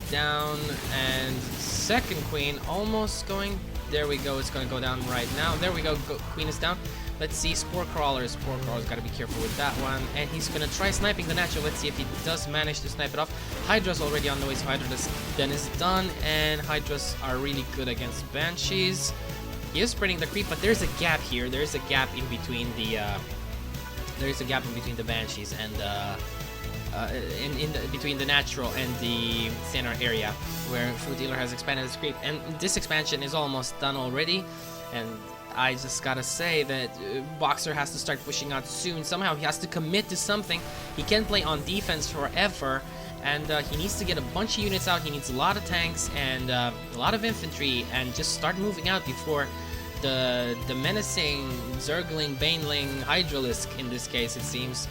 down, and second queen almost going. There we go. It's going to go down right now. There we go. Queen is down. Let's see. Spore Crawler's got to be careful with that one. And he's going to try sniping the natural. Let's see if he does manage to snipe it off. Hydra's already on the way, so Hydra then is done. And Hydras are really good against Banshees. He is spreading the creep, but there's a gap here. There's a gap in between the Banshees and between the natural and the center area where FruitDealer has expanded his creep. And this expansion is almost done already. And I just gotta say that Boxer has to start pushing out soon. Somehow he has to commit to something. He can't play on defense forever. And he needs to get a bunch of units out. He needs a lot of tanks and a lot of infantry, and just start moving out before the menacing Zergling, Baneling, Hydralisk, in this case it seems,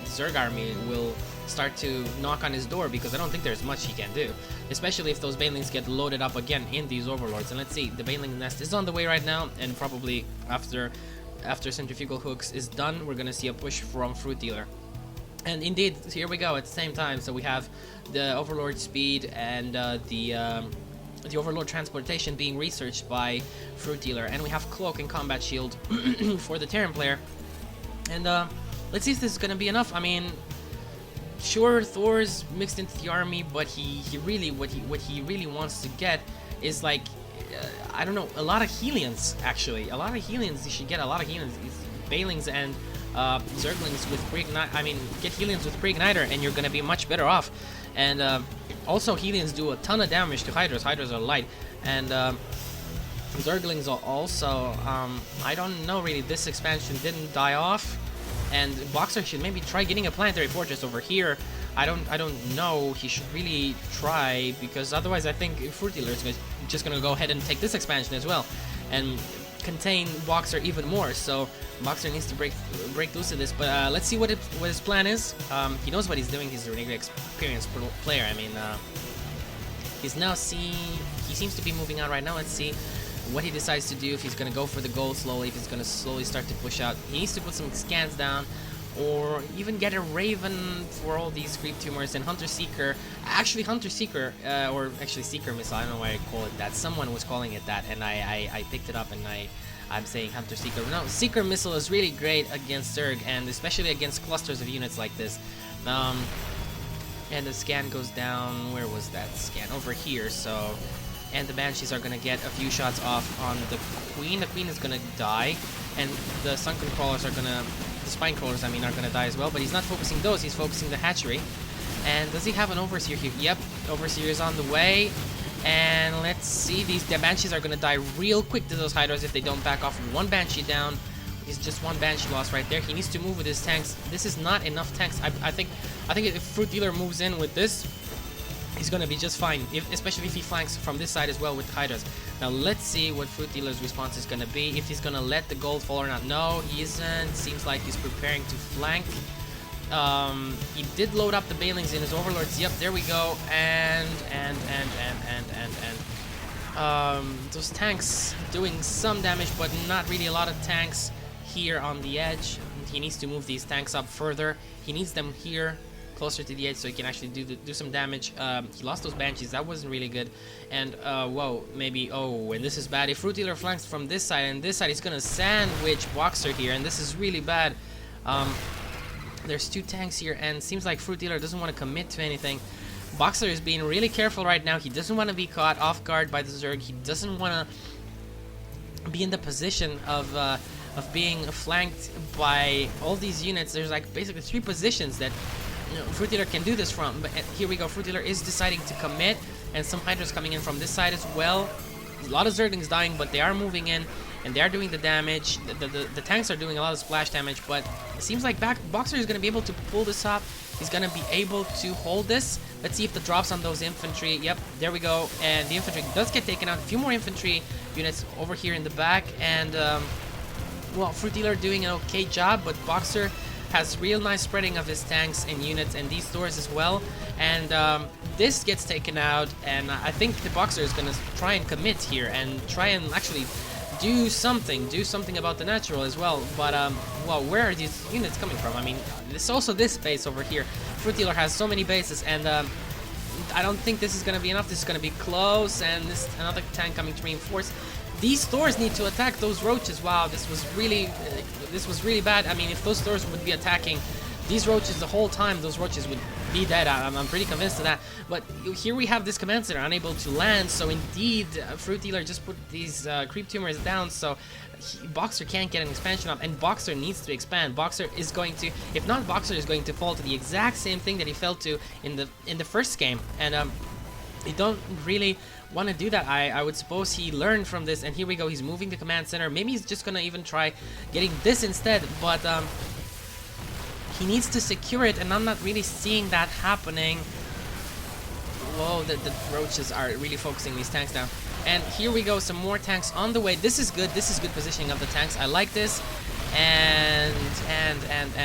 Zerg army will start to knock on his door, because I don't think there's much he can do, especially if those Banelings get loaded up again in these Overlords. And let's see, the Baneling nest is on the way right now, and probably after Centrifugal Hooks is done, we're gonna see a push from FruitDealer. And indeed, here we go at the same time. So we have the Overlord speed and the Overlord transportation being researched by FruitDealer, and we have Cloak and Combat Shield for the Terran player. And let's see if this is gonna be enough. I mean, sure, Thor's mixed into the army, but he really what he really wants to get is like I don't know, a lot of Helions. Actually, a lot of Helions. You should get a lot of Helions, Balings and Zerglings with pre-ignite. I mean, get Helions with pre-igniter, and you're gonna be much better off. And also, Helions do a ton of damage to Hydras. Hydras are light, and Zerglings are also. I don't know really. This expansion didn't die off, and Boxer should maybe try getting a planetary fortress over here. I don't know. He should really try, because otherwise, I think FruitDealer is just gonna go ahead and take this expansion as well, and contain Boxer even more. So Boxer needs to break loose of this. But let's see what his plan is. He knows what he's doing. He's a really experienced player. I mean, he seems to be moving out right now. Let's see what he decides to do. If he's gonna go for the gold slowly, if he's gonna slowly start to push out. He needs to put some scans down, or even get a Raven for all these creep tumors, and Hunter Seeker. Actually, Hunter Seeker, or actually Seeker Missile. I don't know why I call it that. Someone was calling it that, and I picked it up, and I'm saying Hunter Seeker. No, Seeker Missile is really great against Zerg, and especially against clusters of units like this. And the scan goes down. Where was that scan? Over here. So, and the Banshees are gonna get a few shots off on the Queen. The Queen is gonna die, and the Sunken Crawlers are gonna. The Spine Crawlers, I mean, are gonna die as well. But he's not focusing those. He's focusing the Hatchery. And does he have an Overseer here? Yep, Overseer is on the way. And let's see, the Banshees are gonna die real quick to those Hydras if they don't back off. One Banshee down. He's just one Banshee lost right there. He needs to move with his tanks. This is not enough tanks. I think if FruitDealer moves in with this, he's gonna be just fine. Especially if he flanks from this side as well with Hydras. Now let's see what FruitDealer's response is gonna be. If he's gonna let the gold fall or not. No, he isn't. Seems like he's preparing to flank. He did load up the Balings in his Overlords. Yep, there we go. And those tanks doing some damage, but not really a lot of tanks here on the edge. He needs to move these tanks up further. He needs them here, closer to the edge, so he can actually do some damage. He lost those Banshees. That wasn't really good. And whoa, maybe. Oh, and this is bad. If FruitDealer flanks from this side and this side, he's gonna sandwich Boxer here, and this is really bad. There's two tanks here, and seems like FruitDealer doesn't want to commit to anything. Boxer is being really careful right now. He doesn't want to be caught off guard by the Zerg. He doesn't want to be in the position of being flanked by all these units. There's like basically three positions that FruitDealer can do this from. But here we go. FruitDealer is deciding to commit, and some Hydras coming in from this side as well. A lot of Zerglings dying, but they are moving in, and they are doing the damage. The tanks are doing a lot of splash damage, but it seems like Boxer is going to be able to pull this up. He's going to be able to hold this. Let's see if the drops on those infantry. Yep, there we go. And the infantry does get taken out. A few more infantry units over here in the back. And, well, FruitDealer doing an okay job, but Boxer has real nice spreading of his tanks and units and these stores as well. And this gets taken out, and I think the Boxer is going to try and commit here and try and actually do something about the natural as well. But well, where are these units coming from? I mean, there's also this base over here. FruitDealer has so many bases, and I don't think this is gonna be enough. This is gonna be close, and this another tank coming to reinforce. These Thors need to attack those roaches. Wow, this was really bad. I mean, if those Thors would be attacking these roaches the whole time, those roaches would be dead. I'm pretty convinced of that. But here we have this command center unable to land, so indeed, FruitDealer just put these creep tumors down, so Boxer can't get an expansion up, and Boxer needs to expand. Boxer is going to, if not, Boxer is going to fall to the exact same thing that he fell to in the first game, and you don't really want to do that. I would suppose he learned from this, and here we go. He's moving the command center. Maybe he's just gonna even try getting this instead, but he needs to secure it, and I'm not really seeing that happening. Whoa, the roaches are really focusing these tanks down. And here we go, some more tanks on the way. This is good. This is good positioning of the tanks. I like this. And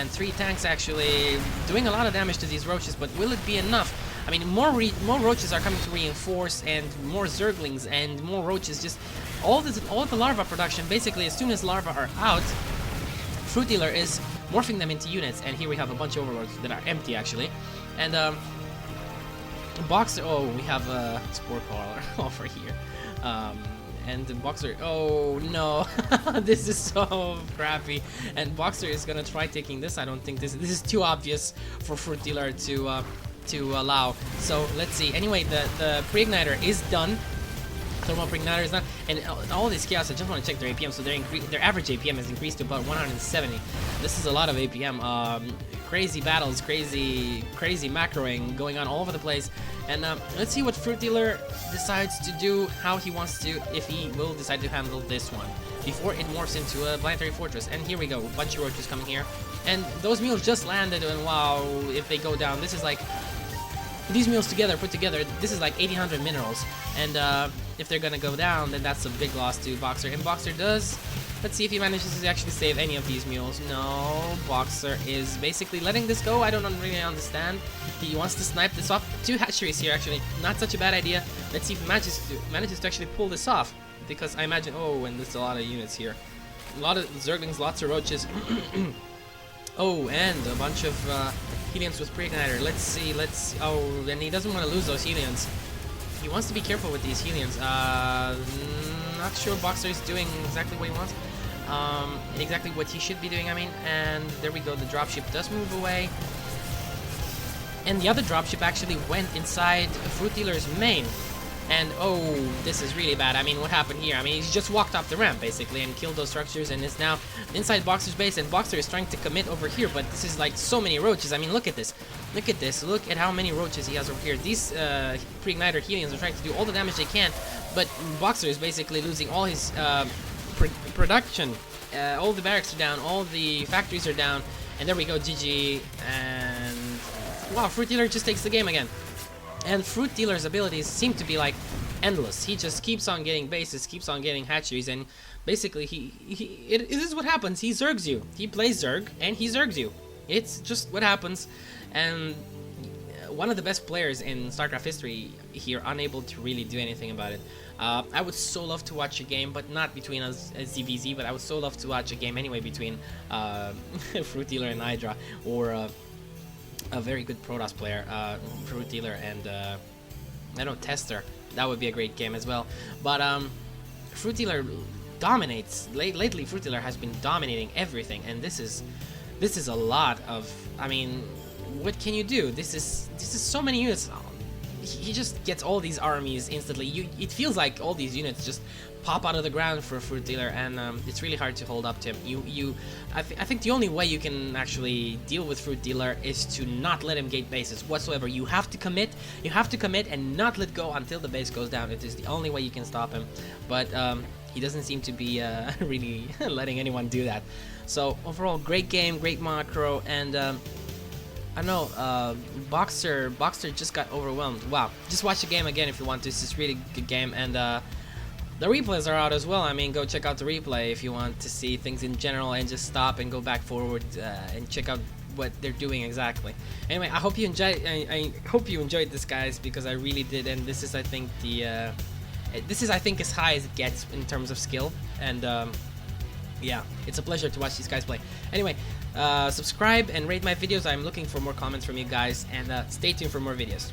3 tanks actually doing a lot of damage to these roaches, but will it be enough? I mean, more roaches are coming to reinforce, and more zerglings and more roaches. Just all the larva production. Basically, as soon as larvae are out, FruitDealer is morphing them into units. And here we have a bunch of overlords that are empty actually. And Boxer. Oh, we have a spore crawler over here. And the Boxer, oh no, this is so crappy. And Boxer is gonna try taking this. I don't think this is too obvious for FruitDealer to allow. So let's see. Anyway, the pre-igniter is done. Thermal pre-igniter is done, and all these chaos. I just want to check their APM. So their average APM has increased to about 170. This is a lot of APM. Crazy battles, crazy macroing going on all over the place. And let's see what FruitDealer decides to do, how he wants to, if he will decide to handle this one before it morphs into a planetary fortress. And here we go, a bunch of roaches coming here, and those mules just landed. And wow, if they go down, this is like, these mules together, put together, this is like 1800 minerals. And if they're gonna go down, then that's a big loss to Boxer. And Boxer does, let's see if he manages to actually save any of these mules. No, Boxer is basically letting this go. I don't really understand. He wants to snipe this off. 2 hatcheries here, actually, not such a bad idea. Let's see if he manages to actually pull this off, because I imagine, oh, and there's a lot of units here, a lot of zerglings, lots of roaches. Oh, and a bunch of Helions with pre-igniter. Let's see, oh, and he doesn't want to lose those Helions. He wants to be careful with these Helions. Not sure Boxer is doing exactly what he wants. Exactly what he should be doing, I mean. And there we go, the dropship does move away. And the other dropship actually went inside FruitDealer's main. And oh, this is really bad. I mean, what happened here? I mean, he's just walked up the ramp basically and killed those structures, and is now inside Boxer's base, and Boxer is trying to commit over here, but this is like so many roaches. I mean, look at this. Look at this. Look at how many roaches he has over here. These pre-igniter Helions are trying to do all the damage they can, but Boxer is basically losing all his production. All the barracks are down, all the factories are down, and there we go, GG. And wow, FruitDealer just takes the game again. And FruitDealer's abilities seem to be like endless. He just keeps on getting bases, keeps on getting hatcheries, and basically it is what happens. He zergs you. He plays Zerg, and he zergs you. It's just what happens. And one of the best players in StarCraft history here, unable to really do anything about it. I would so love to watch a game, but not between us as ZVZ, but I would so love to watch a game anyway between FruitDealer and Hydra, or a very good Protoss player, FruitDealer, and I know Tester. That would be a great game as well. But FruitDealer dominates. Lately, FruitDealer has been dominating everything, and this is a lot of. I mean, what can you do? This is so many units. He just gets all these armies instantly. It feels like all these units just pop out of the ground for FruitDealer, and it's really hard to hold up to him. I think the only way you can actually deal with FruitDealer is to not let him gate bases whatsoever. You have to commit. You have to commit and not let go until the base goes down. It is the only way you can stop him. But he doesn't seem to be really letting anyone do that. So overall, great game, great macro, and I don't know, Boxer just got overwhelmed. Wow, just watch the game again if you want to. This is a really good game, and the replays are out as well. I mean, go check out the replay if you want to see things in general, and just stop and go back forward and check out what they're doing exactly. Anyway, I hope you enjoyed. I hope you enjoyed this, guys, because I really did. And this is, I think, as high as it gets in terms of skill. And yeah, it's a pleasure to watch these guys play. Anyway, subscribe and rate my videos. I'm looking for more comments from you guys, and stay tuned for more videos.